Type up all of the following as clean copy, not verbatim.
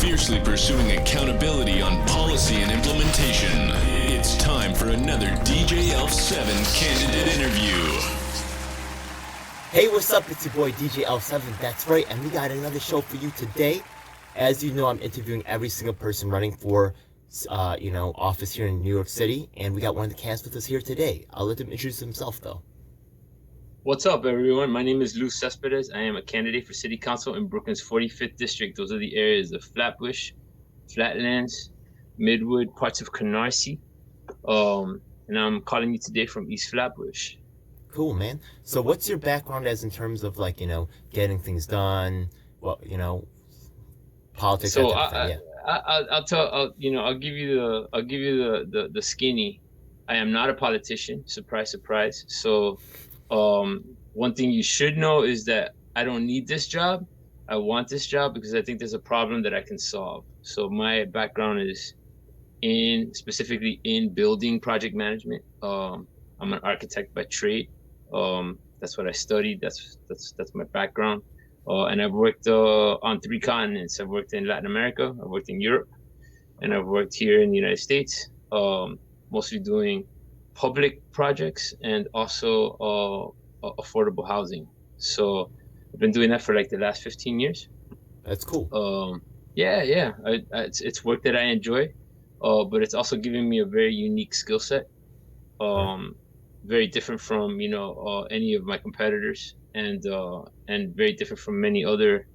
fiercely pursuing accountability on policy and implementation. It's time for another DJ Elf 7 candidate interview. Hey, what's up? It's your boy DJ Elf 7. That's right, and we got another show for you today. As you know, I'm interviewing every single person running for, office here in New York City, and we got one of the candidates with us here today. I'll let him introduce himself, though. What's up, everyone? My name is Cespedes. I am a candidate for City Council in Brooklyn's 45th District. Those are the areas of Flatbush, Flatlands, Midwood, parts of Canarsie. And I'm calling you today from East Flatbush. Cool, man. So what's your background as in terms of, getting things done, politics, So that type of thing? Yeah. I'll give you the skinny. I am not a politician. Surprise, surprise. So one thing you should know is that I don't need this job. I want this job because I think there's a problem that I can solve. So my background is specifically in building project management. I'm an architect by trade. That's what I studied. That's my background. And I've worked on 3 continents. I've worked in Latin America, I've worked in Europe, and I've worked here in the United States, mostly doing public projects and also affordable housing. So I've been doing that for like the last 15 years. That's cool. It's work that I enjoy, but it's also giving me a very unique skill set, very different from any of my competitors, and very different from many other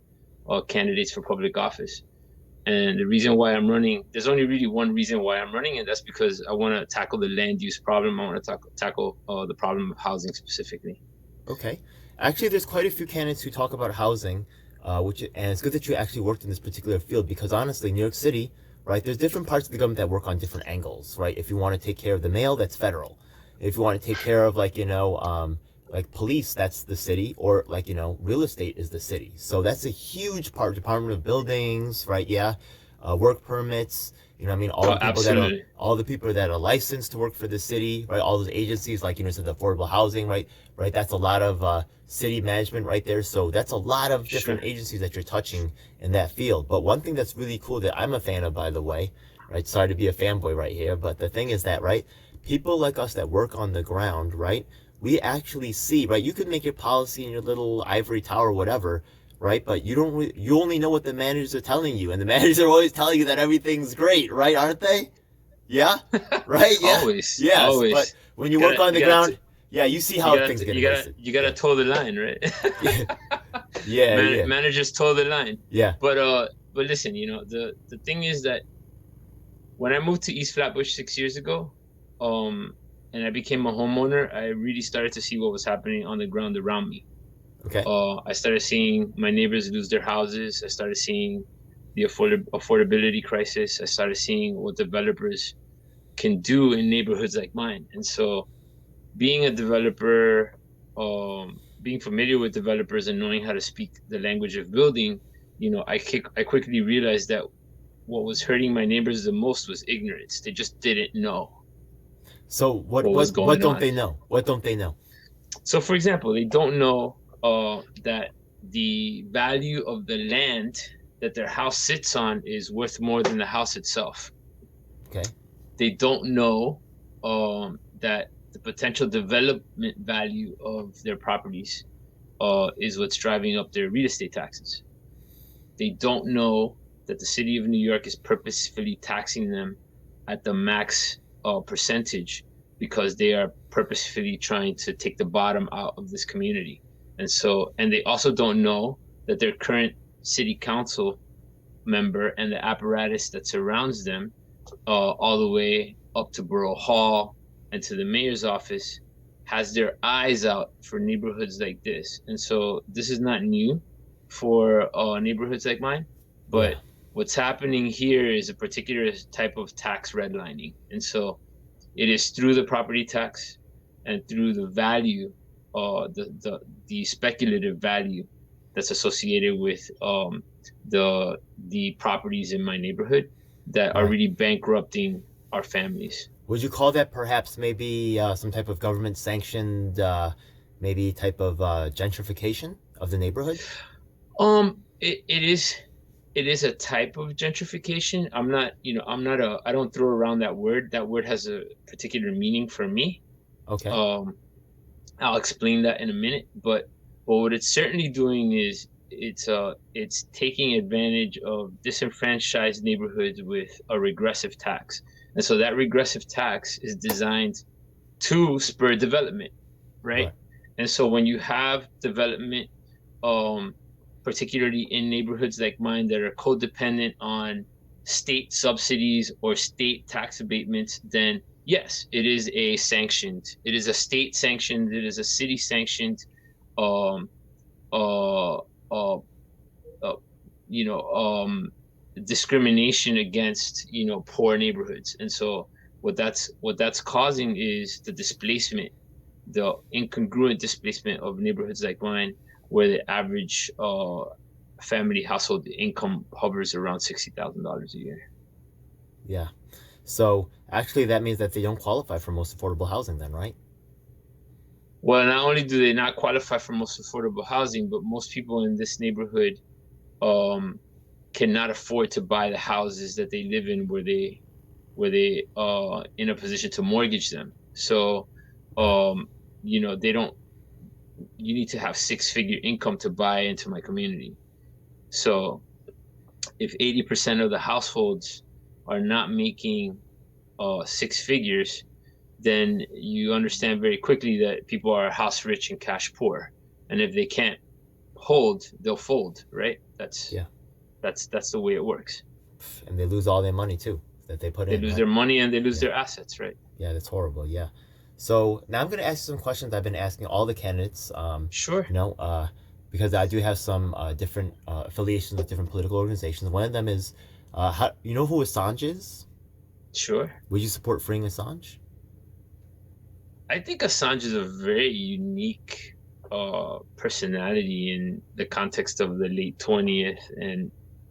candidates for public office. And the reason why I'm running, there's only really one reason why I'm running, and that's because I want to tackle the land use problem. I want to tackle the problem of housing specifically. Okay. Actually, there's quite a few candidates who talk about housing, and it's good that you actually worked in this particular field because honestly, New York City, right, there's different parts of the government that work on different angles, right? If you want to take care of the mail, that's federal. If you want to take care of police, that's the city, or real estate is the city. So that's a huge part. Department of Buildings, right? Yeah, work permits. All the people that are licensed to work for the city, right? All those agencies, so the affordable housing, right? That's a lot of city management right there. So that's a lot of different agencies that you're touching in that field. But one thing that's really cool that I'm a fan of, by the way, right? Sorry to be a fanboy right here, but the thing is that, right? People like us that work on the ground, right? We actually see, right? You could make your policy in your little ivory tower or whatever, right? But you only know what the managers are telling you, and the managers are always telling you that everything's great, right? Aren't they? Yeah, right? Yeah. Always. Yes. Always. But when you work on the ground, you see how things get invested. You gotta toe the line, right? Yeah. Managers toe the line. Yeah. But listen, the thing is that when I moved to East Flatbush 6 years ago, and I became a homeowner, I really started to see what was happening on the ground around me. Okay. I started seeing my neighbors lose their houses. I started seeing the affordability crisis. I started seeing what developers can do in neighborhoods like mine. And so being a developer, being familiar with developers and knowing how to speak the language of building, I quickly realized that what was hurting my neighbors the most was ignorance. They just didn't know. So what don't they know? What don't they know? So, for example, they don't know that the value of the land that their house sits on is worth more than the house itself. Okay. They don't know that the potential development value of their properties is what's driving up their real estate taxes. They don't know that the city of New York is purposefully taxing them at the max percentage because they are purposefully trying to take the bottom out of this community. And they also don't know that their current city council member and the apparatus that surrounds them, all the way up to Borough Hall and to the mayor's office, has their eyes out for neighborhoods like this. And so this is not new for neighborhoods like mine, but what's happening here is a particular type of tax redlining. And so it is through the property tax and through the value, the speculative value that's associated with the properties in my neighborhood that are really bankrupting our families. Would you call that perhaps maybe some type of government sanctioned, maybe type of gentrification of the neighborhood? It is it is a type of gentrification. I don't throw around that word. That word has a particular meaning for me. Okay. Um, I'll explain that in a minute, but what it's certainly doing is it's taking advantage of disenfranchised neighborhoods with a regressive tax. And so that regressive tax is designed to spur development, right? Right. And so when you have development, um, particularly in neighborhoods like mine that are codependent on state subsidies or state tax abatements, then yes, it is a state sanctioned, it is a city sanctioned, um, uh, uh, uh you know, discrimination against, poor neighborhoods. And so what that's causing is the displacement, the incongruent displacement of neighborhoods like mine, where the average family household income hovers around $60,000 a year. Yeah. So actually, that means that they don't qualify for most affordable housing, then, right? Well, not only do they not qualify for most affordable housing, but most people in this neighborhood um, cannot afford to buy the houses that they live in, where they in a position to mortgage them. So, Right. they don't. You need to have six-figure income to buy into my community. So if 80% of the households are not making six figures, then you understand very quickly that people are house rich and cash poor. And if they can't hold, they'll fold, right? That's Yeah. that's the way it works. And they lose all their money too that they put They in, lose right? their money and they lose Yeah. their assets, right? Yeah, that's horrible. Yeah. So now I'm going to ask you some questions I've been asking all the candidates. Sure. You know, because I do have some different affiliations with different political organizations. One of them is, how you know who Assange is? Sure. Would you support freeing Assange? I think Assange is a very unique personality in the context of the late 20th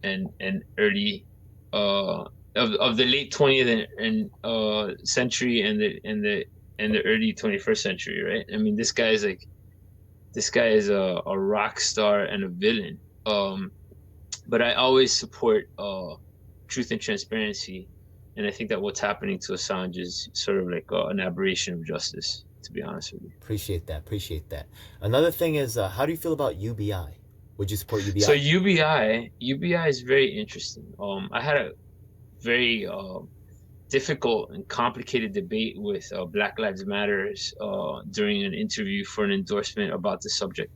and early uh of the late 20th and century and the early 21st century, right? I mean, this guy is a rock star and a villain. But I always support truth and transparency, and I think that what's happening to Assange is sort of like an aberration of justice, to be honest with you. Appreciate that. Appreciate that. Another thing is, how do you feel about UBI? Would you support So UBI? UBI is very interesting. I had a very difficult and complicated debate with Black Lives Matters during an interview for an endorsement about the subject.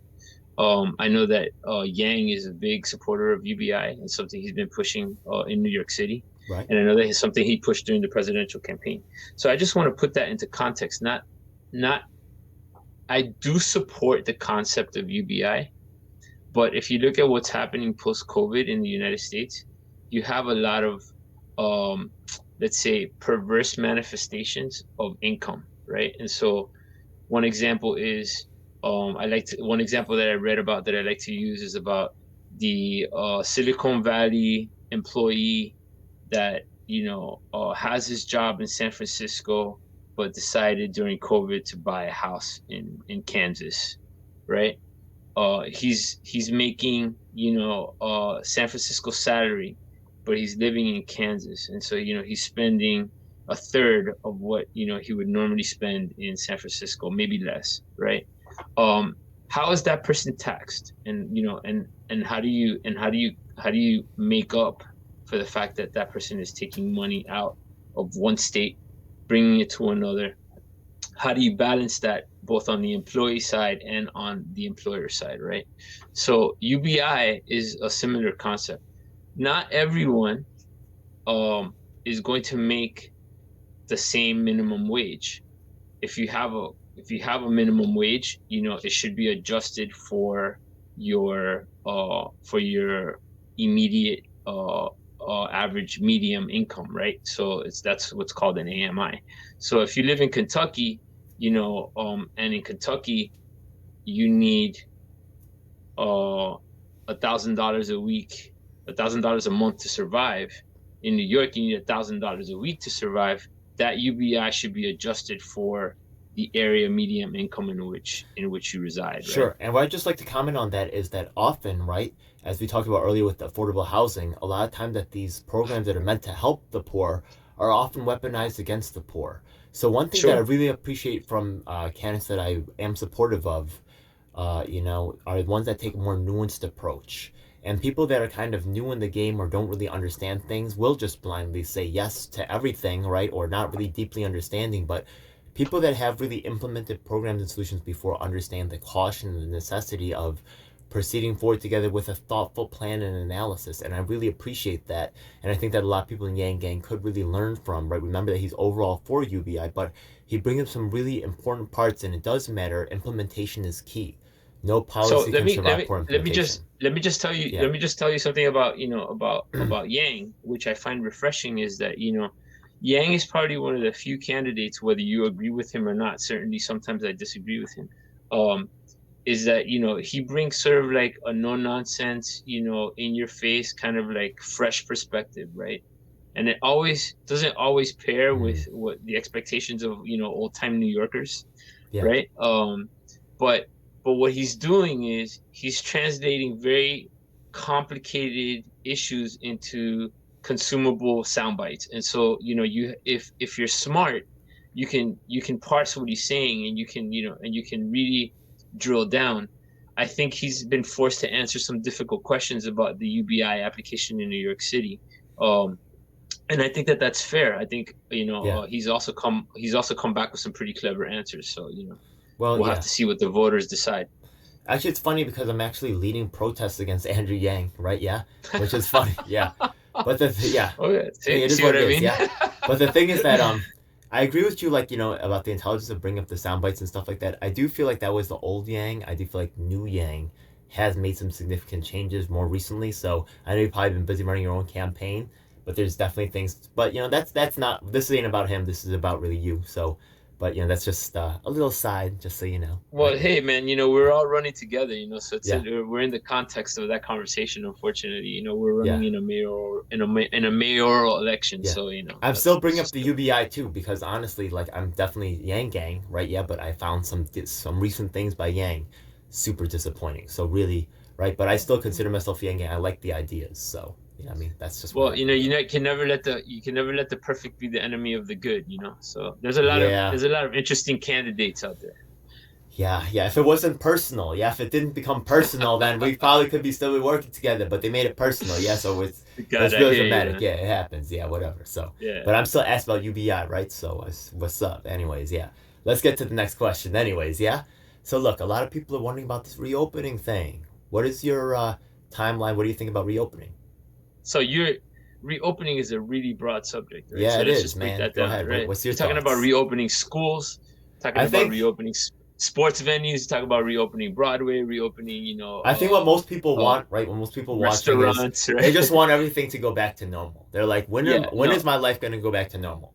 I know that Yang is a big supporter of UBI and something he's been pushing in New York City. Right. And I know that it's something he pushed during the presidential campaign. So I just want to put that into context. Not I do support the concept of UBI, but if you look at what's happening post-COVID in the United States, you have a lot of um, let's say perverse manifestations of income, right? And so one example is one example that I read about that I like to use is about the Silicon Valley employee that has his job in San Francisco, but decided during COVID to buy a house in Kansas, right? He's making San Francisco salary, but he's living in Kansas, and so he's spending a third of what he would normally spend in San Francisco, maybe less, right? How is that person taxed? And how do you make up for the fact that that person is taking money out of one state, bringing it to another? How do you balance that both on the employee side and on the employer side, right? So UBI is a similar concept. Not everyone is going to make the same minimum wage. If you have a minimum wage, it should be adjusted for your immediate average medium income, right? So that's what's called an AMI. So if you live in Kentucky, and in Kentucky you need $1,000 a week, $1,000 a month to survive. In New York, you need $1,000 a week to survive. That UBI should be adjusted for the area medium income in which you reside. Sure. Right? And what I'd just like to comment on that is that often, right, as we talked about earlier with affordable housing, a lot of time that these programs that are meant to help the poor are often weaponized against the poor. So one thing that I Sure. really appreciate from candidates that I am supportive of, are the ones that take a more nuanced approach. And people that are kind of new in the game or don't really understand things will just blindly say yes to everything, right? Or not really deeply understanding. But people that have really implemented programs and solutions before understand the caution and the necessity of proceeding forward together with a thoughtful plan and analysis. And I really appreciate that. And I think that a lot of people in Yang Gang could really learn from, right? Remember that he's overall for UBI, but he brings up some really important parts, and it does matter. Implementation is key. No So policy can survive poor implementation. let me just tell you Yeah. let me just tell you something about about Yang, which I find refreshing, is that Yang is probably one of the few candidates, whether you agree with him or not. Certainly, sometimes I disagree with him. Is that he brings sort of like a no nonsense, in your face kind of like fresh perspective, right? And it always doesn't always pair with what the expectations of old time New Yorkers, Yeah. right? But what he's doing is he's translating very complicated issues into consumable sound bites. And so, if you're smart, you can parse what he's saying, and you can really drill down. I think he's been forced to answer some difficult questions about the UBI application in New York City. And I think that that's fair. I think Yeah. he's also come back with some pretty clever answers. So Well, we'll have yeah. to see what the voters decide. Actually, it's funny because I'm actually leading protests against Andrew Yang, right? Yeah, which is funny. Yeah, but yeah, Oh yeah, hey, it is see what what it I is. mean? Yeah, but the thing is that I agree with you, like about the intelligence of bringing up the sound bites and stuff like that. I do feel like that was the old Yang. I do feel like new Yang has made some significant changes more recently. So I know you've probably been busy running your own campaign, but there's definitely things. But that's not. This ain't about him. This is about really you. So, but that's just a little side, just so you know. Well, Right? hey man, we're all running together, so Yeah. we're in the context of that conversation. Unfortunately, we're running Yeah. in a mayoral election, Yeah. so I'm that's still bringing up just the UBI too because honestly, like I'm definitely Yang Gang, right? Yeah, but I found some recent things by Yang super disappointing. So really, right? But I still consider myself Yang Gang. I like the ideas. So I mean, that's just where well, I you come from. can never let the perfect be the enemy of the good, So Yeah. there's a lot of interesting candidates out there. Yeah, yeah. If it wasn't personal, yeah. If it didn't become personal, then we probably could be still working together. But they made it personal, yeah. So it's God, I really hear you, dramatic. man. Yeah, it happens. Yeah, whatever. So, Yeah. but I'm still asked about UBI, right? So what's up? Anyways, yeah. Let's get to the next question. Anyways, yeah. So look, a lot of people are wondering about this reopening thing. What is your timeline? What do you think about reopening? So you're reopening is a really broad subject, right? Yeah, So it let's is, just break man. that Go down, ahead. right? What's your You're talking about thoughts? reopening schools, talking I about think reopening sports venues, talk about reopening Broadway, reopening, I think what most people uh, want, right? What most people watching is restaurants, they right? just want everything to go back to normal. They're like, Yeah, when no. is my life gonna go back to normal?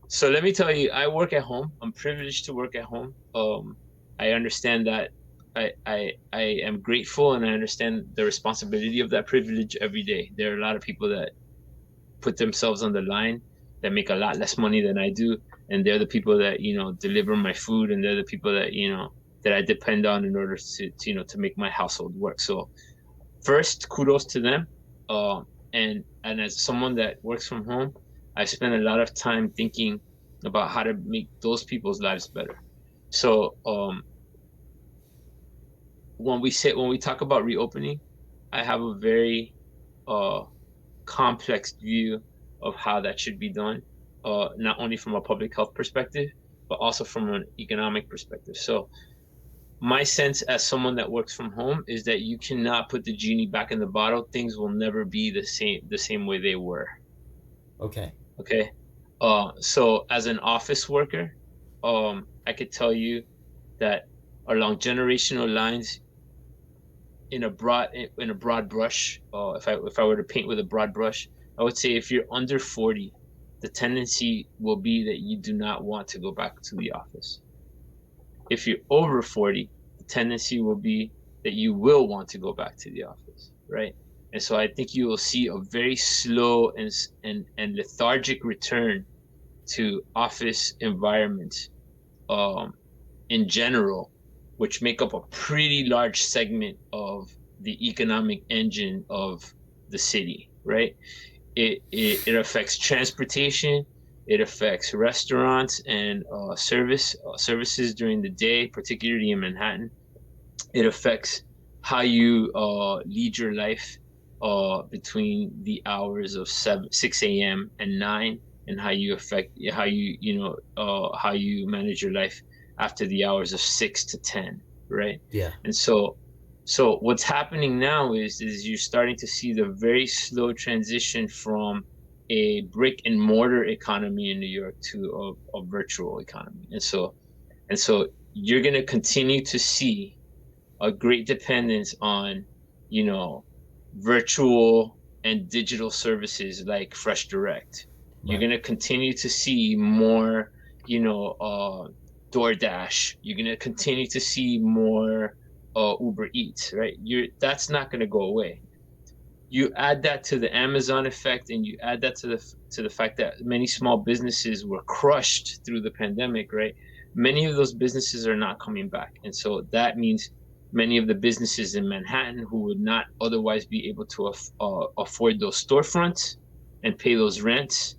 So let me tell you, I work at home. I'm privileged to work at home. I understand that. I am grateful, and I understand the responsibility of that privilege every day. There are a lot of people that put themselves on the line that make a lot less money than I do, and they're the people that deliver my food, and they're the people that that I depend on in order to make my household work. So first, kudos to them. And as someone that works from home, I spend a lot of time thinking about how to make those people's lives better. So when we talk about reopening, I have a very uh, complex view of how that should be done, not only from a public health perspective, but also from an economic perspective. So my sense as someone that works from home is that you cannot put the genie back in the bottle. Things will never be the same way they were. Okay. Okay. So as an office worker, I could tell you that along generational lines, in a broad brush, if I were to paint with a broad brush, I would say if you're under 40, the tendency will be that you do not want to go back to the office. If you're over 40, the tendency will be that you will want to go back to the office, right? And so I think you will see a very slow and lethargic return to office environments in general, which make up a pretty large segment of the economic engine of the city, right? It affects transportation, it affects restaurants and services during the day, particularly in Manhattan. It affects how you lead your life between the hours of 6 a.m. and 9, and how you how you manage your life after the hours of 6 to 10, right? Yeah. And so what's happening now is you're starting to see the very slow transition from a brick and mortar economy in New York to a virtual economy. And so you're going to continue to see a great dependence on, you know, virtual and digital services like Fresh Direct. You're Right. going to continue to see more, DoorDash. You're going to continue to see more Uber Eats, right? That's not going to go away. You add that to the Amazon effect, and you add that to the fact that many small businesses were crushed through the pandemic, right? Many of those businesses are not coming back, and so that means many of the businesses in Manhattan who would not otherwise be able to afford those storefronts and pay those rents,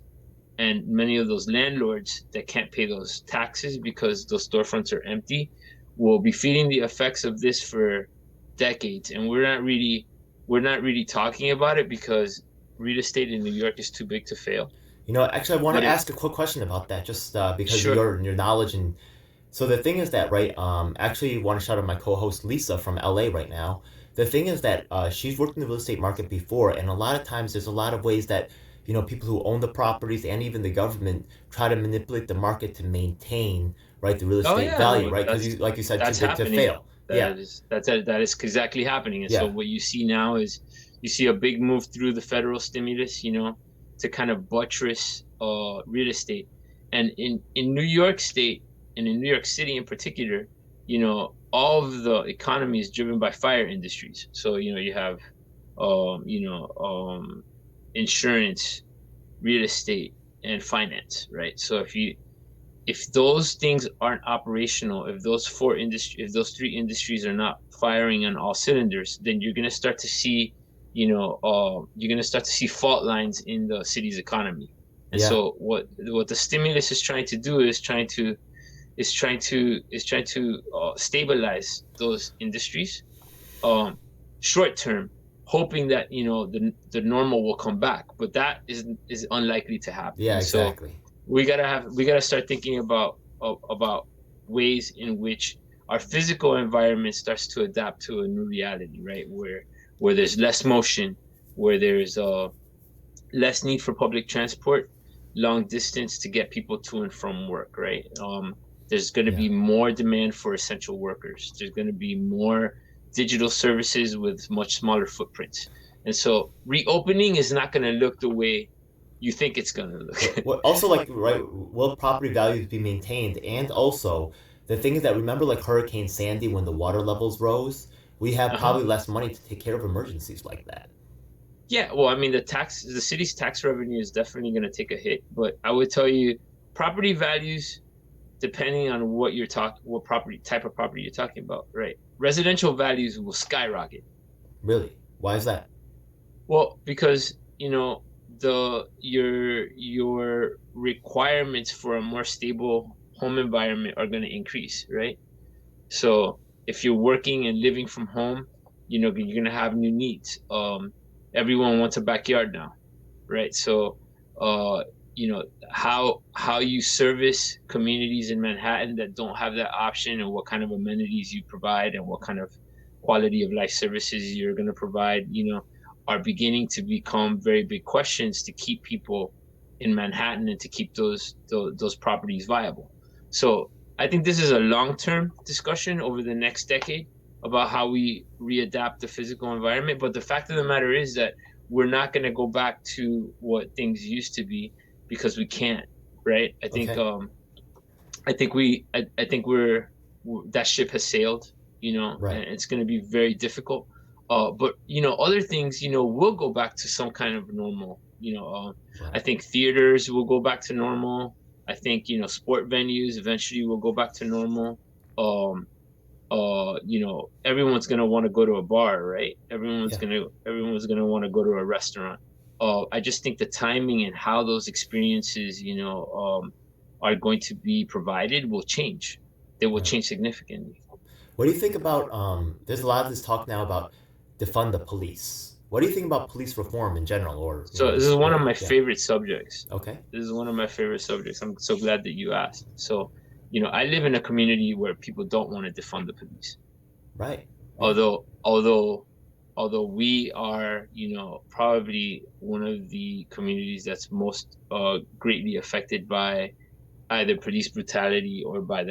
and many of those landlords that can't pay those taxes because those storefronts are empty, will be feeling the effects of this for decades. And we're not really talking about it because real estate in New York is too big to fail. Actually, I want But to it ask a quick question about that, just because of Sure. your knowledge. And so the thing is that, right? Actually, want to shout out my co-host Lisa from LA right now. The thing is that she's worked in the real estate market before, and a lot of times there's a lot of ways that people who own the properties and even the government try to manipulate the market to maintain, right, the real Oh estate yeah, value, no, right? Because like you said, too that's big to happening. fail. Yeah, That is exactly happening. And so yeah, what you see now is you see a big move through the federal stimulus, to kind of buttress real estate. And in New York State and in New York City in particular, all of the economy is driven by fire industries. So you have um, you know um, insurance, real estate, and finance, right? So if those things aren't operational, if those three industries are not firing on all cylinders, then you're going to start to see, fault lines in the city's economy. And yeah, so what the stimulus is trying to do is trying to stabilize those industries, short term, hoping that the normal will come back, but that is unlikely to happen. yeah, And so exactly. we gotta start thinking about ways in which our physical environment starts to adapt to a new reality, right? Where there's less motion, where there's less need for public transport, long distance to get people to and from work, right? There's going to Yeah. be more demand for essential workers. There's going to be more digital services with much smaller footprints. And so reopening is not going to look the way you think it's going to look. What also, like, right, will property values be maintained? And also the thing is that, remember, like Hurricane Sandy, when the water levels rose, we have Uh-huh. probably less money to take care of emergencies like that. Yeah, well, I mean, the city's tax revenue is definitely going to take a hit, but I would tell you, property values, depending on what property type of property you're talking about, right? Residential values will skyrocket. Really? Why is that? Well, because your requirements for a more stable home environment are going to increase, right? So if you're working and living from home, you're going to have new needs. Everyone wants a backyard now, right? So, how you service communities in Manhattan that don't have that option, and what kind of amenities you provide, and what kind of quality of life services you're going to provide, are beginning to become very big questions to keep people in Manhattan and to keep those properties viable. So I think this is a long-term discussion over the next decade about how we readapt the physical environment. But the fact of the matter is that we're not going to go back to what things used to be because we can't, right? Okay. I think that ship has sailed, and Right. it's going to be very difficult. But other things, will go back to some kind of normal. I Right. think theaters will go back to normal. I think sport venues eventually will go back to normal. everyone's gonna want to go to a bar, right? Everyone's Yeah. gonna want to go to a restaurant. I just think the timing and how those experiences, are going to be provided will change. They will Right. change significantly. What do you think about there's a lot of this talk now about defund the police. What do you think about police reform in general, or So this is one of my yeah. favorite subjects. Okay. This is one of my favorite subjects. I'm so glad that you asked. So, I live in a community where people don't want to defund the police. Right. Yeah. Although we are, probably one of the communities that's most greatly affected by either police brutality or by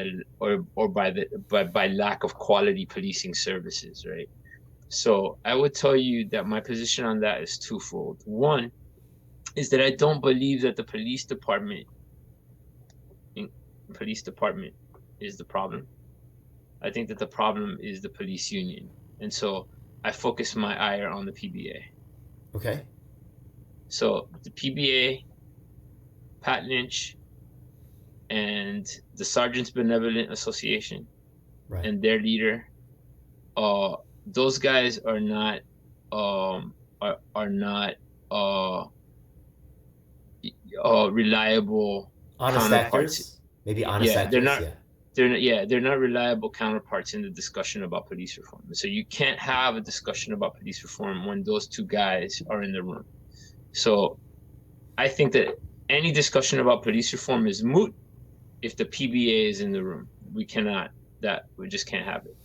lack of quality policing services, right? So I would tell you that my position on that is twofold. One is that I don't believe that the police department is the problem. I think that the problem is the police union. And so I focus my ire on the PBA. Okay. So the PBA, Pat Lynch, and the Sergeants Benevolent Association, Right. and their leader, those guys are not reliable Honest counterparts. actors. Maybe honest Yeah, actors. they're not reliable counterparts in the discussion about police reform. So you can't have a discussion about police reform when those two guys are in the room. So I think that any discussion about police reform is moot if the PBA is in the room. We just can't have it.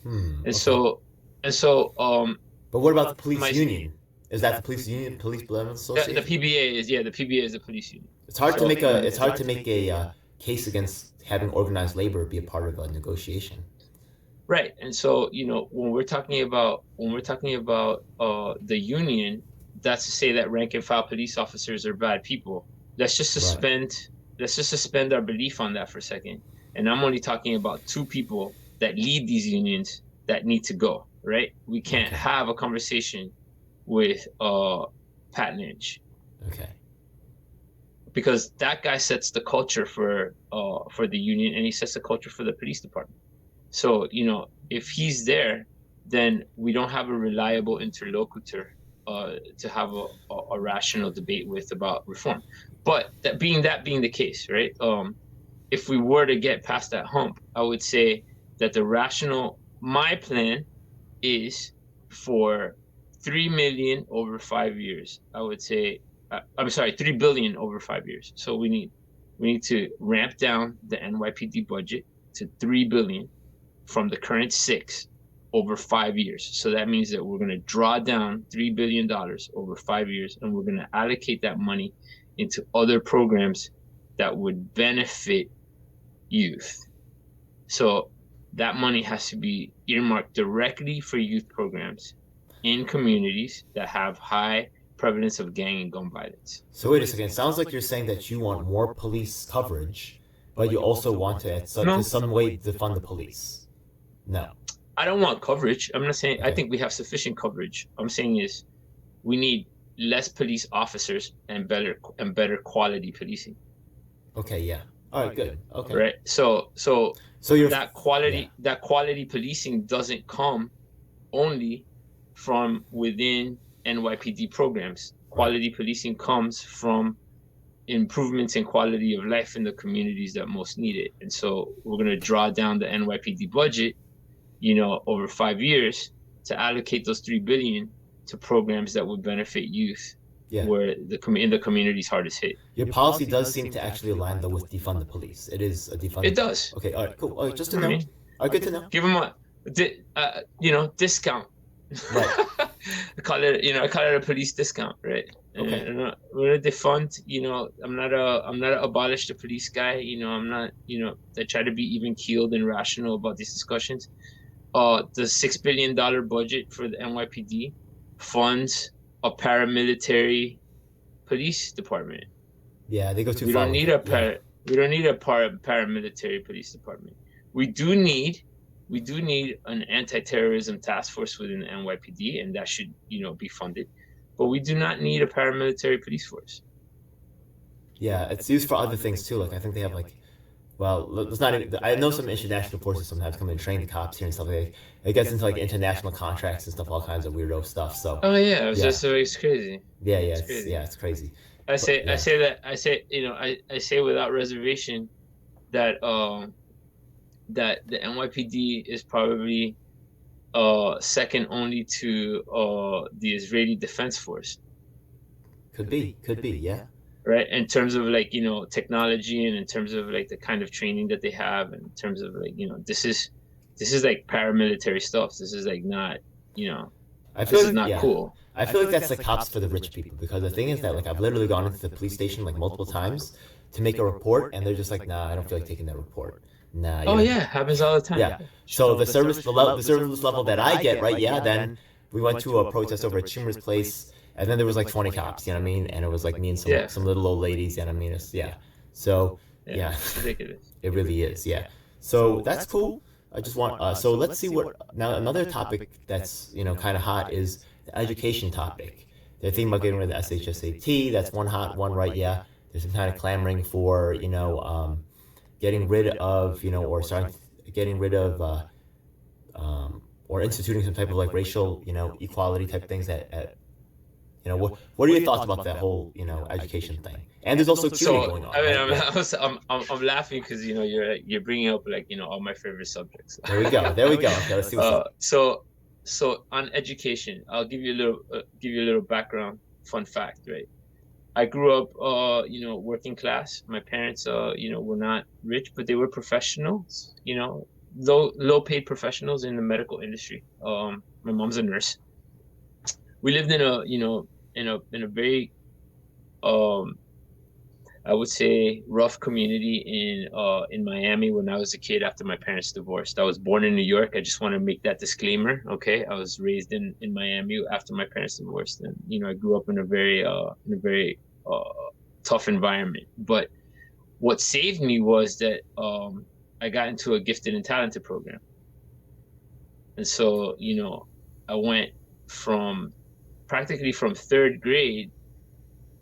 But what about the police union? Is that the police union, police benevolent association? The PBA is the police union. It's hard to make a case against having organized labor be a part of a negotiation. Right. And so, when we're talking about the union, that's to say that rank and file police officers are bad people. Let's just suspend our belief on that for a second. And I'm only talking about two people that lead these unions that need to go, right? We can't have a conversation with Pat Lynch. Okay. Because that guy sets the culture for the union, and he sets the culture for the police department. So, if he's there, then we don't have a reliable interlocutor to have a rational debate with about reform. But that being the case, right? If we were to get past that hump, I would say that my plan is for 3 million over 5 years. I would say, 3 billion over 5 years. So we need to ramp down the NYPD budget to 3 billion from the current 6 over 5 years. So that means that we're going to draw down $3 billion over 5 years, and we're going to allocate that money into other programs that would benefit youth. So that money has to be earmarked directly for youth programs in communities that have high prevalence of gang and gun violence. So wait a second. It sounds like you're saying that you want more police coverage, but you also want to, some way, defund the police. No. I don't want coverage. I'm not saying, I think we have sufficient coverage. I'm saying is we need less police officers and better quality policing. Okay, yeah. All right, good. Okay. Right. So that quality policing doesn't come only from within NYPD programs. Quality policing comes from improvements in quality of life in the communities that most need it. And so we're going to draw down the NYPD budget, over 5 years to allocate those 3 billion to programs that would benefit youth, where in the communities hardest hit. Your policy does seem to actually align though with defund the police. It is a defund. It does. Okay. All right. Cool. All right, just to know. All right. Good to know. Give them a discount. Right. I call it a police discount, right? Okay. We're a defund. I'm not a abolish the police guy. I'm not. I try to be even keeled and rational about these discussions. The $6 billion budget for the NYPD funds a paramilitary police department. Yeah, they go too far. We don't need a paramilitary police department. We do need an anti-terrorism task force within the NYPD, and that should be funded. But we do not need a paramilitary police force. Yeah, it's used for other things too. Like I think they have well, let's not even, I know some international forces sometimes come and train the cops here and stuff like that. It gets into like international contracts and stuff, all kinds of weirdo stuff. So Oh yeah, it was yeah, just it's crazy. yeah, It's crazy. it's crazy. I say But, I say without reservation that that the NYPD is probably second only to the Israeli Defense Force. could be, yeah. Right, in terms of like, you know, technology, and in terms of like the kind of training that they have, and in terms of like, you know, this is like paramilitary stuff. This is like not, you know, I this feel is like, not yeah. cool. I feel like that's the cops for the rich people, because the thing is that like I've literally gone into the police station like multiple times to make a report, and they're just like, nah, I don't feel like taking that report. Nah. Oh yeah, happens all the time. Yeah. So the service level that I get, right? Yeah. Then we went to a protest over at Schumer's place, and then there was like 20 cops. You know what I mean? And it was like me and some little old ladies. You know what I mean? Yeah. So yeah, It's ridiculous. it really is. Yeah. So that's cool. I just want. So let's see what now. Another topic that's, you know, kind of hot is the education topic. They're thinking about getting rid of the SHSAT. That's one hot one, right? Yeah. There's some kind of clamoring for, you know, getting rid of, you know, or starting getting rid of, or instituting some type of like racial, you know, equality type things at you know, what are your thoughts about that whole, you know, education thing? And there's also CUNY going on. I mean, right? I'm laughing because, you know, you're bringing up like, you know, all my favorite subjects. There we go. Okay, let's see what's up. So on education, I'll give you a little background fun fact, right? I grew up, you know, working class. My parents, you know, were not rich, but they were professionals, you know, low paid professionals in the medical industry. My mom's a nurse. We lived in a, you know, in a very, I would say, rough community in Miami when I was a kid after my parents divorced. I was born in New York. I just want to make that disclaimer. Okay, I was raised in Miami after my parents divorced, and you know, I grew up in a very tough environment. But what saved me was that I got into a gifted and talented program, and so, you know, I went from practically from third grade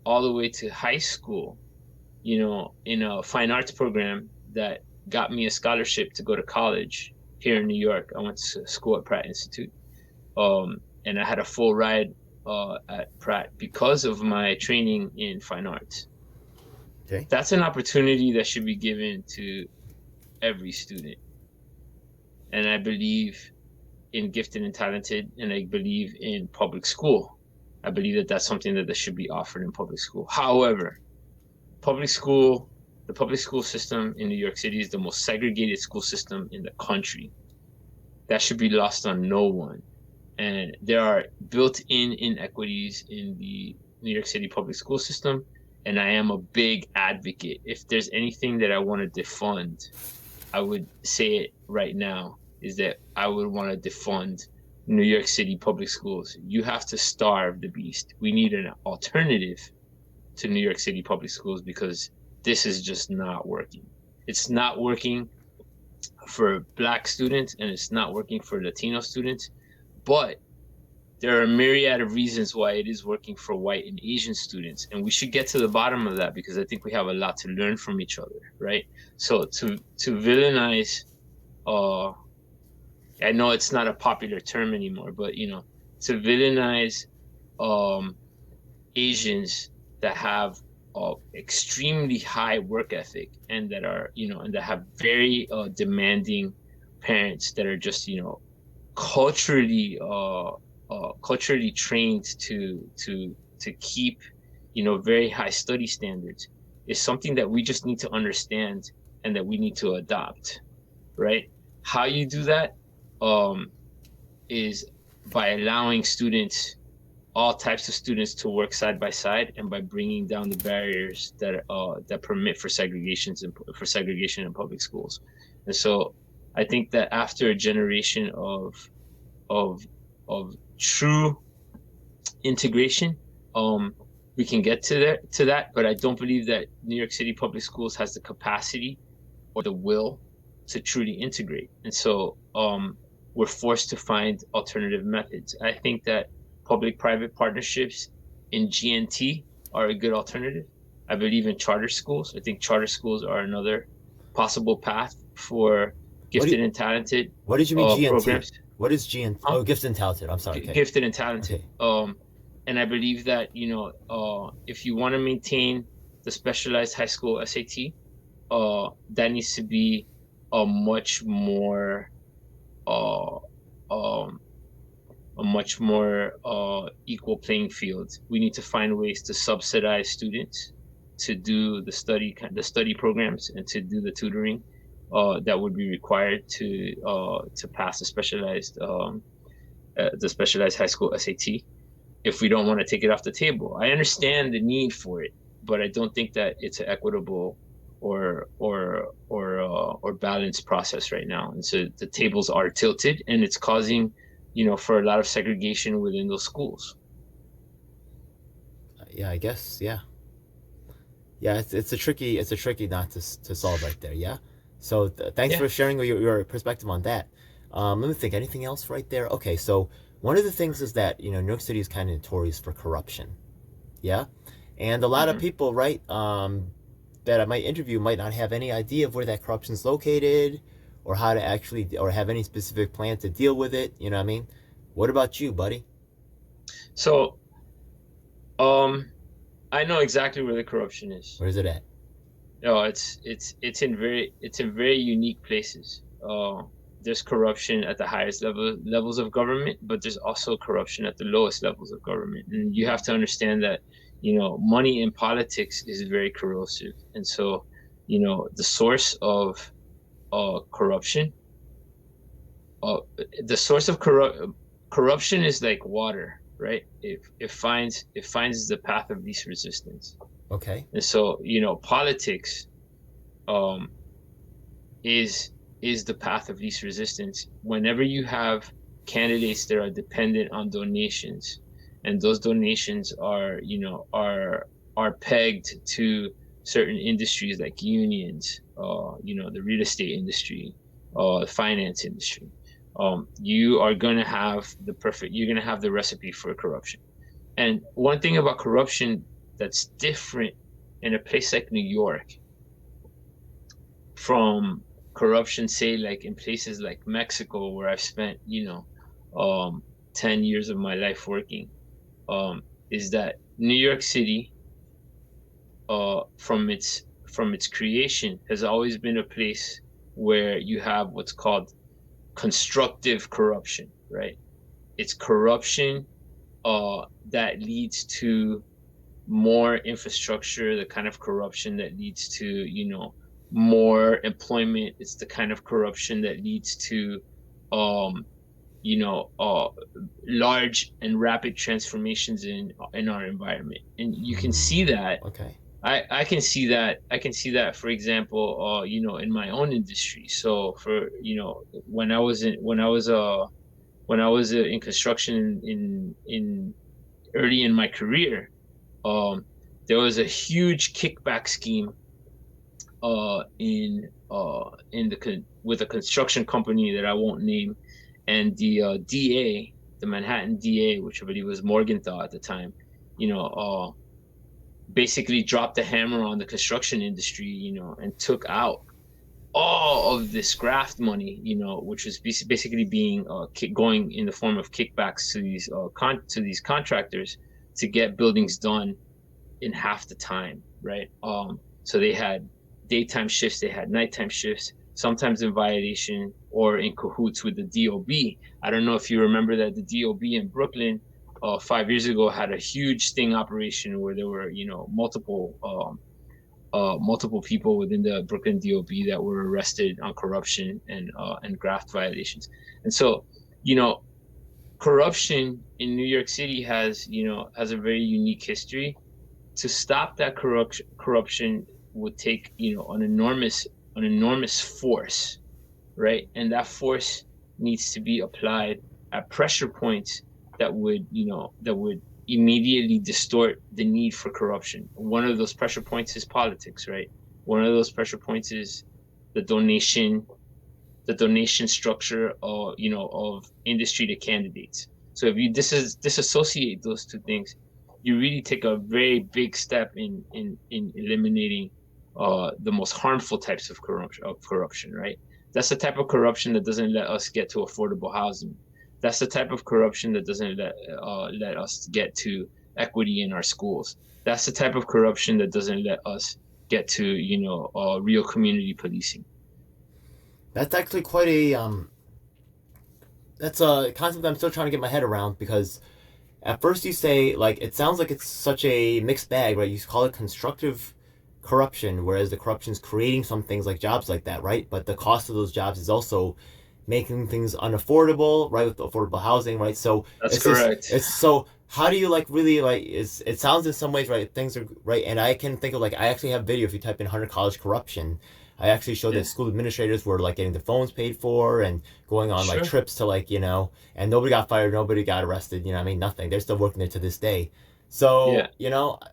all the way to high school, you know, in a fine arts program that got me a scholarship to go to college here in New York. I went to school at Pratt Institute, and I had a full ride at Pratt because of my training in fine arts. Okay. That's an opportunity that should be given to every student, and I believe in gifted and talented, and I believe in public school. I believe that that's something that should be offered in public school. However, the public school system in New York City is the most segregated school system in the country. That should be lost on no one. And there are built-in inequities in the New York City public school system, and I am a big advocate. If there's anything that I want to defund, I would say it right now, is that I would want to defund New York City public schools. You have to starve the beast. We need an alternative to New York City public schools because this is just not working. It's not working for Black students, and it's not working for Latino students, but there are a myriad of reasons why it is working for white and Asian students, and we should get to the bottom of that because I think we have a lot to learn from each other, right? So to villainize, I know it's not a popular term anymore, but you know, to villainize Asians that have extremely high work ethic and that are, you know, and that have very demanding parents that are just, you know, culturally trained to keep, you know, very high study standards, is something that we just need to understand and that we need to adopt, right? How you do that is by allowing students, all types of students, to work side by side, and by bringing down the barriers that permit for segregation in public schools. And so I think that after a generation of true integration, we can get to that. But I don't believe that New York City public schools has the capacity or the will to truly integrate. And so we're forced to find alternative methods. I think that public-private partnerships in GNT are a good alternative. I believe in charter schools. I think charter schools are another possible path for gifted and talented what did you mean GNT? programs. What is GNT? Oh, gifted and talented. I'm sorry. Okay. Gifted and talented. Okay. And I believe that, if you want to maintain the specialized high school SAT, that needs to be a much more equal playing field. We need to find ways to subsidize students to do the study programs and to do the tutoring that would be required to pass the specialized high school SAT. If we don't want to take it off the table, I understand the need for it, but I don't think that it's an equitable or balanced process right now. And so the tables are tilted, and it's causing, for a lot of segregation within those schools. Yeah, I guess. Yeah. Yeah, it's a tricky knot to solve right there. Yeah. So thanks for sharing your perspective on that. Let me think. Anything else right there? Okay, so one of the things is that New York City is kind of notorious for corruption. Yeah, and a lot of people, right, that I might interview might not have any idea of where that corruption is located, or how to actually, or have any specific plan to deal with it. You know what I mean? What about you, buddy? So, I know exactly where the corruption is. Where is it at? Oh, it's in very unique places. There's corruption at the highest levels of government, but there's also corruption at the lowest levels of government. And you have to understand that, money in politics is very corrosive. And so, the source of corruption, corruption is like water, right? It finds the path of least resistance. Okay. And so, politics is the path of least resistance. Whenever you have candidates that are dependent on donations, and those donations are pegged to certain industries like unions, the real estate industry, the finance industry, you're going to have the recipe for corruption. And one thing about corruption that's different in a place like New York from corruption, say, like in places like Mexico, where I've spent 10 years of my life working, is that New York City, from its creation, has always been a place where you have what's called constructive corruption, right? It's corruption that leads to more infrastructure, the kind of corruption that leads to more employment. It's the kind of corruption that leads to large and rapid transformations in our environment. And you can see that. Okay. I can see that, for example, in my own industry. So for when I was in construction in early in my career, there was a huge kickback scheme with a construction company that I won't name, and the DA, the Manhattan DA, which I believe was Morgenthau at the time, basically dropped the hammer on the construction industry, and took out all of this graft money, which was basically being going in the form of kickbacks to these contractors to get buildings done in half the time, right? So they had daytime shifts, they had nighttime shifts, sometimes in violation or in cahoots with the DOB. I don't know if you remember that the DOB in Brooklyn 5 years ago had a huge sting operation where there were, multiple people within the Brooklyn DOB that were arrested on corruption and graft violations. And so, corruption in New York City has a very unique history. To stop that corruption would take an enormous force, right? And that force needs to be applied at pressure points that would immediately distort the need for corruption. One of those pressure points is politics, right? One of those pressure points is the donation structure of industry to candidates. So if you disassociate those two things, you really take a very big step in eliminating the most harmful types of corruption, right? That's the type of corruption that doesn't let us get to affordable housing. That's the type of corruption that doesn't let us get to equity in our schools. That's the type of corruption that doesn't let us get to real community policing. That's actually quite a that's a concept I'm still trying to get my head around, because at first you say, like, it sounds like it's such a mixed bag, right? You call it constructive corruption, whereas the corruption's creating some things like jobs like that, right? But the cost of those jobs is also making things unaffordable, right? With affordable housing, right? So That's it's just correct. it's so how do you like really like it sounds in some ways right things are right, and I can think of like I actually have video if you type in Hunter College corruption. I actually showed Yeah. that school administrators were like getting their phones paid for and going on like Sure. trips to like and nobody got fired, nobody got arrested, I mean nothing. They're still working there to this day. Yeah. So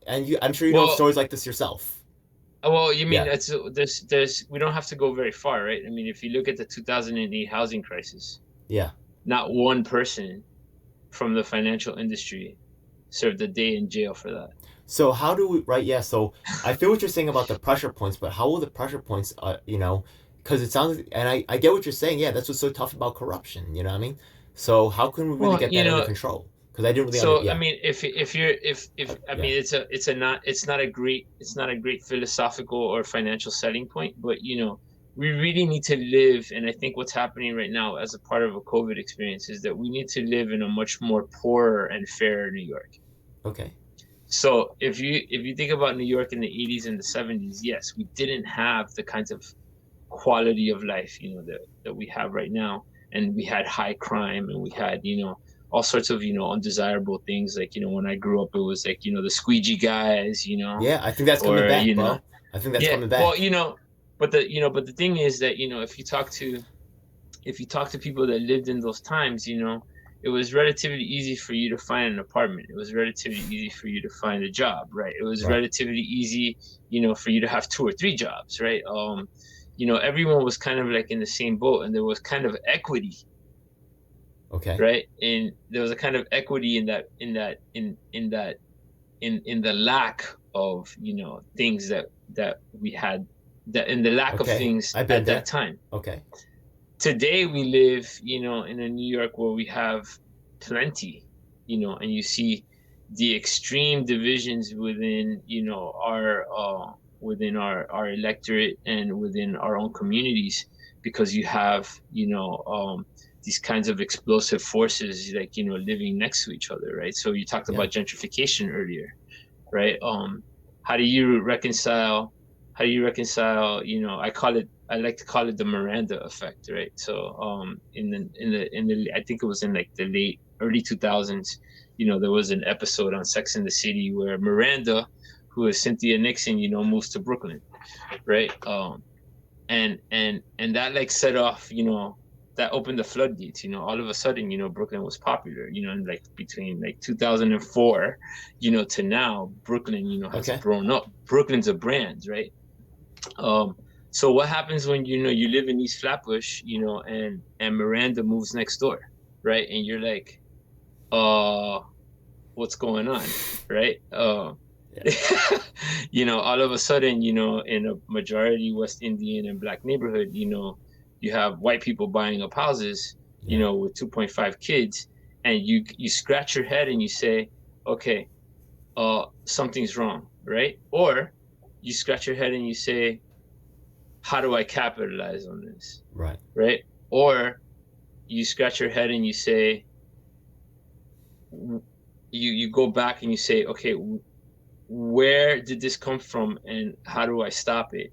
and I'm sure you know Well, stories like this yourself. you mean Yeah, that's there's we don't have to go very far, right? I mean, if you look at the 2008 housing crisis, yeah. not one person from the financial industry served a day in jail for that. So how do we right? Yeah. So I feel what you're saying about the pressure points, but how will the pressure points, because it sounds and I get what you're saying. Yeah, that's what's so tough about corruption. You know what I mean? So how can we really Well, get that under control? Because I didn't really under. I Yeah, mean, if you're if I yeah. mean, it's not a great philosophical or financial selling point, but we really need to live, and I think what's happening right now as a part of a COVID experience is that we need to live in a much more poorer and fairer New York. Okay. So if you think about New York in the 80s and the 70s, yes, we didn't have the kinds of quality of life, that we have right now. And we had high crime, and we had, all sorts of, undesirable things. Like, when I grew up, it was like, the squeegee guys, Yeah, I think that's coming or, back, bro. I think that's yeah, coming well, back. but the thing is that, if you talk to people that lived in those times, it was relatively easy for you to find an apartment. It was relatively easy for you to find a job, right? It was Right. relatively easy, for you to have 2 or 3 jobs, right? Everyone was kind of like in the same boat, and there was kind of equity, Okay. right? And there was a kind of equity in the lack of, things that we had, that in the lack of Okay. things I've been at that there. time. Okay. Today we live, in a New York where we have plenty, and you see the extreme divisions within, our electorate and within our own communities, because you have, these kinds of explosive forces, like, living next to each other, right? So you talked Yeah. about gentrification earlier, right? How do you reconcile? I like to call it the Miranda effect, right? So, in the I think it was in like the late early 2000s, there was an episode on Sex and the City where Miranda, who is Cynthia Nixon, moves to Brooklyn, right? And that like set off, that opened the floodgates. All of a sudden, Brooklyn was popular. And like between like 2004, to now, Brooklyn, has Okay. grown up. Brooklyn's a brand, right? So what happens when you live in East Flatbush, and Miranda moves next door, right? And you're like, uh, what's going on, right? Yeah. All of a sudden, in a majority West Indian and Black neighborhood, you have white people buying up houses, Yeah. with 2.5 kids, and you scratch your head and you say, okay, something's wrong, right? Or you scratch your head and you say, how do I capitalize on this, Right. right? Or you scratch your head and you say, you go back and you say, okay, where did this come from, and how do I stop it,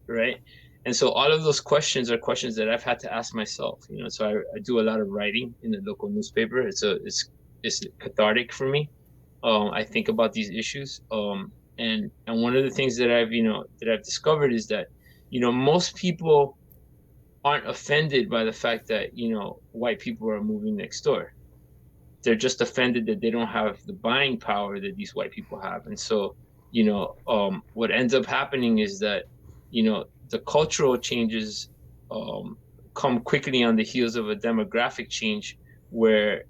right? And so all of those questions are questions that I've had to ask myself. So I do a lot of writing in the local newspaper. It's cathartic for me. I think about these issues, and one of the things that I've discovered is that most people aren't offended by the fact that white people are moving next door. They're just offended that they don't have the buying power that these white people have. And so, what ends up happening is that, the cultural changes come quickly on the heels of a demographic change where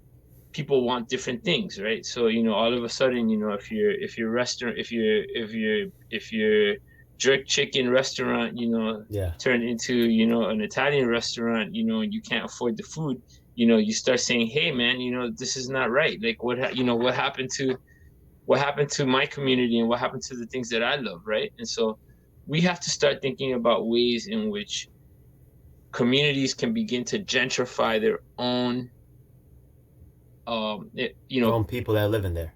people want different things, right? So, all of a sudden, if you're restaurant, if you're jerk chicken restaurant, Yeah. turn into, an Italian restaurant, and you can't afford the food, you start saying, hey man, this is not right. Like what happened to my community and what happened to the things that I love, right? And so we have to start thinking about ways in which communities can begin to gentrify their own From people that live in there.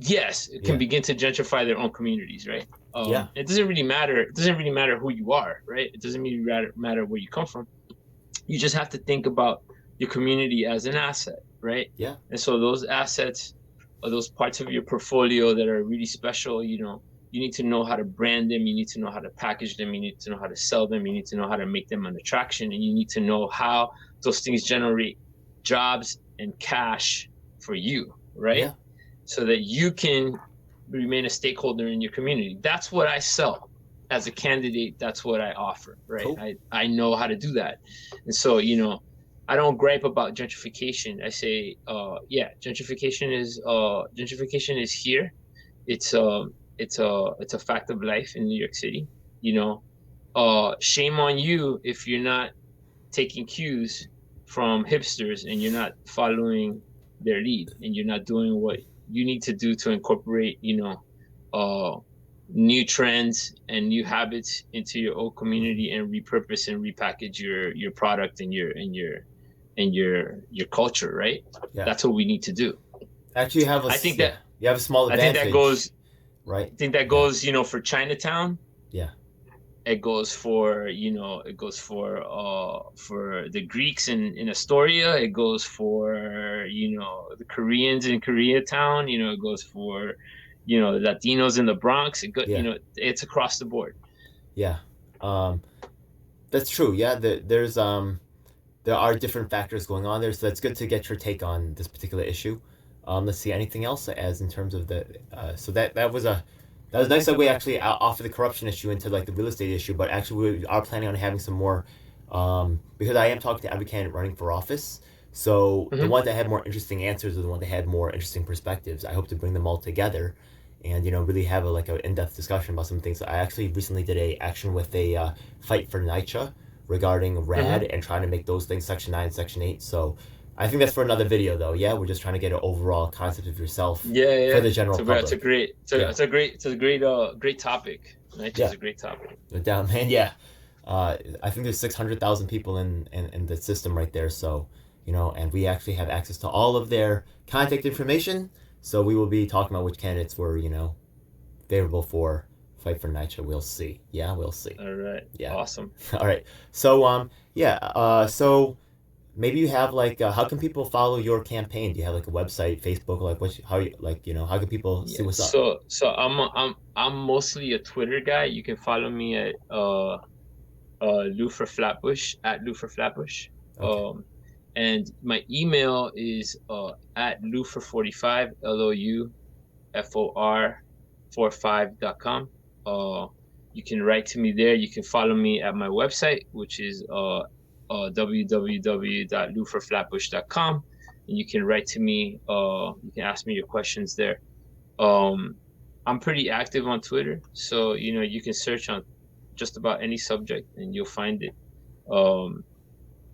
yes, it Yeah. can begin to gentrify their own communities, right? Yeah. It doesn't really matter. It doesn't really matter who you are, right? It doesn't really matter where you come from. You just have to think about your community as an asset, right? Yeah. And so those assets or those parts of your portfolio that are really special, you need to know how to brand them. You need to know how to package them. You need to know how to sell them. You need to know how to make them an attraction. And you need to know how those things generate jobs and cash for you, right? Yeah. So that you can remain a stakeholder in your community. That's what I sell as a candidate. That's what I offer, right? Cool. I know how to do that. And so, I don't gripe about gentrification. I say, yeah, gentrification is here. It's a fact of life in New York City. Shame on you if you're not taking cues from hipsters and you're not following their lead and you're not doing what you need to do to incorporate, new trends and new habits into your old community and repurpose and repackage your product and your culture, right? Yeah. That's what we need to do. Actually, you have a. I think yeah, that you have a small I advantage. think that goes. Right. I think that goes, for Chinatown. Yeah. It goes for the Greeks in Astoria. It goes for the Koreans in Koreatown. It goes for the Latinos in the Bronx. Yeah. It's across the board. Yeah. That's true. Yeah. There are different factors going on there, so that's good to get your take on this particular issue. Let's see, anything else as in terms of the so that was a nice segue actually off of the corruption issue into like the real estate issue, but actually we are planning on having some more because I am talking to every candidate running for office. So the ones that had more interesting answers are the ones that had more interesting perspectives. I hope to bring them all together and really have an in-depth discussion about some things. I actually recently did a action with a fight for NYCHA regarding RAD and trying to make those things Section 9, Section 8. So I think that's for another video, though. Yeah, we're just trying to get an overall concept of yourself for the general public. It's a great topic. It's a great topic. No doubt, man. Yeah, I think there's 600,000 people in the system right there. So and we actually have access to all of their contact information. So we will be talking about which candidates were favorable for fight for NYCHA. We'll see. Yeah, we'll see. All right. Yeah. Awesome. All right. So so maybe you have how can people follow your campaign? Do you have a website, Facebook, how can people see what's up? So I'm mostly a Twitter guy. You can follow me at Lou for Flatbush at Lou for Flatbush. Okay. And my email is at loufor45 LOUFOR45.com. You can write to me there. You can follow me at my website, which is www.louforflatbush.com, and you can write to me. You can ask me your questions there. I'm pretty active on Twitter, so you can search on just about any subject and you'll find it.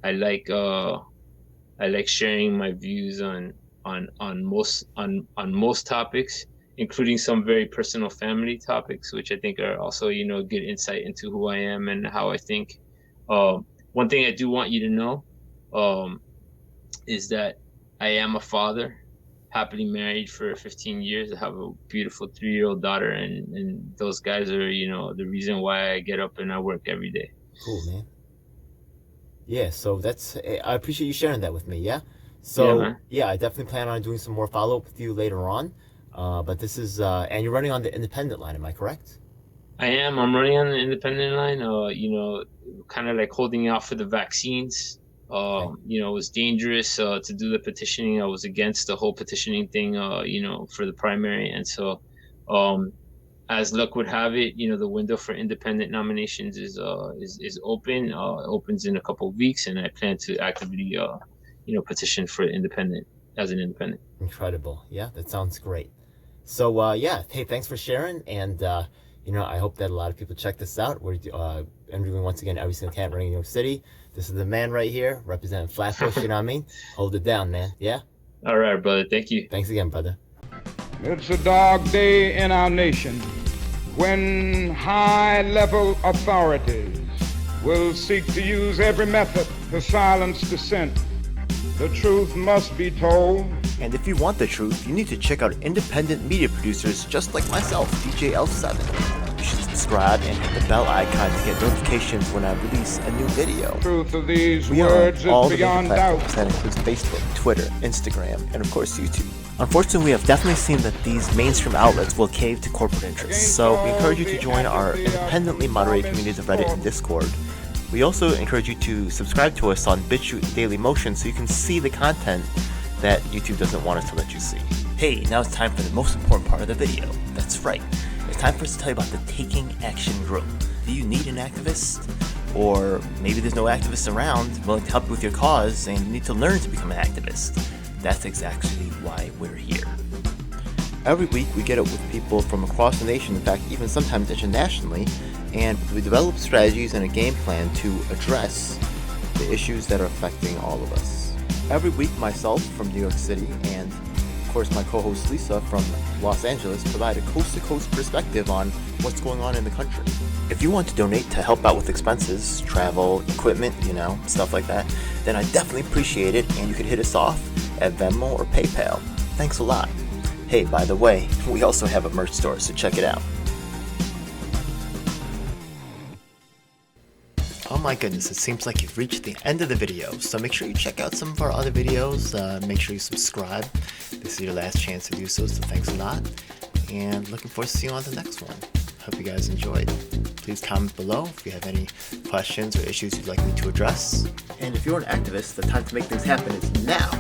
I like sharing my views on most topics, including some very personal family topics, which I think are also good insight into who I am and how I think. One thing I do want you to know is that I am a father, happily married for 15 years. I have a beautiful 3-year-old daughter, and those guys are, the reason why I get up and I work every day. Cool, man. Yeah, so I appreciate you sharing that with me, yeah? So, yeah, I definitely plan on doing some more follow-up with you later on. But this is, and you're running on the independent line, am I correct? I am. I'm running on the independent line, kind of like holding out for the vaccines. Okay. It was dangerous to do the petitioning. I was against the whole petitioning thing, for the primary. And so, as luck would have it, the window for independent nominations is open. It opens in a couple of weeks, and I plan to actively, petition for independent as an independent. Incredible. Yeah, that sounds great. So, yeah, hey, thanks for sharing. And, I hope that a lot of people check this out. We're interviewing once again every single candidate running in New York City. This is the man right here representing Flatbush. You know what I mean? Hold it down, man. Yeah. All right, brother. Thank you. Thanks again, brother. It's a dark day in our nation when high-level authorities will seek to use every method to silence dissent. The truth must be told. And if you want the truth, you need to check out independent media producers just like myself, DJ L7. You should subscribe and hit the bell icon to get notifications when I release a new video. Truth of these We are words on all is the beyond major doubt. platforms. That includes Facebook, Twitter, Instagram, and of course YouTube. Unfortunately, we have definitely seen that these mainstream outlets will cave to corporate interests, so we encourage you to join our independently moderated communities of Reddit and Discord. We also encourage you to subscribe to us on BitChute and Daily Motion so you can see the content that YouTube doesn't want us to let you see. Hey, now it's time for the most important part of the video. That's right. It's time for us to tell you about the Taking Action Group. Do you need an activist? Or maybe there's no activists around willing to help you with your cause and you need to learn to become an activist. That's exactly why we're here. Every week we get up with people from across the nation, in fact even sometimes internationally, and we develop strategies and a game plan to address the issues that are affecting all of us. Every week myself from New York City and of course my co-host Lisa from Los Angeles provide a coast-to-coast perspective on what's going on in the country. If you want to donate to help out with expenses, travel, equipment, stuff like that, then I definitely appreciate it, and you can hit us off at Venmo or PayPal. Thanks a lot. Hey, by the way, we also have a merch store, so check it out. Oh my goodness, it seems like you've reached the end of the video, so make sure you check out some of our other videos, make sure you subscribe. This is your last chance to do so thanks a lot, and looking forward to seeing you on the next one. Hope you guys enjoyed. Please comment below if you have any questions or issues you'd like me to address. And if you're an activist, the time to make things happen is now.